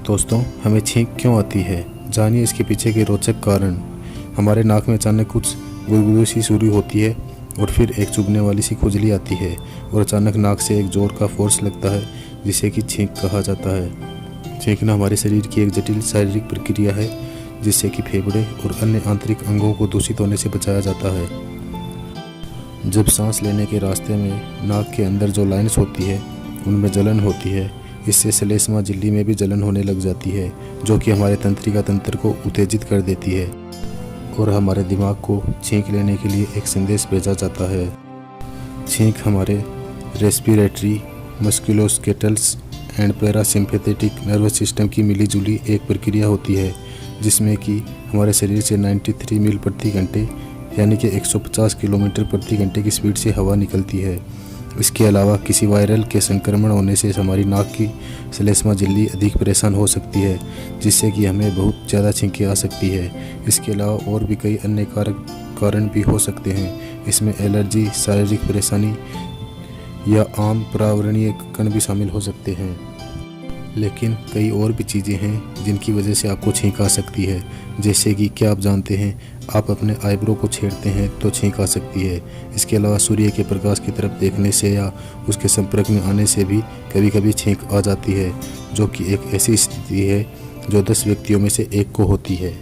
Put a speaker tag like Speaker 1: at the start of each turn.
Speaker 1: दोस्तों, हमें छींक क्यों आती है, जानिए इसके पीछे के रोचक कारण। हमारे नाक में अचानक कुछ गुदगुदी सी शुरू होती है और फिर एक चुभने वाली सी खुजली आती है और अचानक नाक से एक जोर का फोर्स लगता है जिसे कि छींक कहा जाता है। छींकना हमारे शरीर की एक जटिल शारीरिक प्रक्रिया है जिससे कि फेफड़े और अन्य आंतरिक अंगों को दूषित होने से बचाया जाता है। जब सांस लेने के रास्ते में नाक के अंदर जो लाइन्स होती है उनमें जलन होती है, इससे श्लेष्मा झिल्ली में भी जलन होने लग जाती है जो कि हमारे तंत्रिका तंत्र को उत्तेजित कर देती है और हमारे दिमाग को छींक लेने के लिए एक संदेश भेजा जाता है। छींक हमारे respiratory, musculoskeletal and parasympathetic nervous system की मिलीजुली एक प्रक्रिया होती है जिसमें कि हमारे शरीर से 93 मील प्रति घंटे यानी कि 150 किलोमीटर प्रति घंटे की स्पीड से हवा निकलती है। इसके अलावा किसी वायरल के संक्रमण होने से हमारी नाक की श्लेष्मा झिल्ली अधिक परेशान हो सकती है जिससे कि हमें बहुत ज़्यादा छींकें आ सकती है। इसके अलावा और भी कई अन्य कारण भी हो सकते हैं। इसमें एलर्जी, शारीरिक परेशानी या आम पर्यावरणीय कारण भी शामिल हो सकते हैं। लेकिन कई और भी चीज़ें हैं जिनकी वजह से आपको छींक आ सकती है, जैसे कि क्या आप जानते हैं आप अपने आईब्रो को छेड़ते हैं तो छींक आ सकती है। इसके अलावा सूर्य के प्रकाश की तरफ देखने से या उसके संपर्क में आने से भी कभी कभी छींक आ जाती है, जो कि एक ऐसी स्थिति है जो 10 व्यक्तियों में से एक को होती है।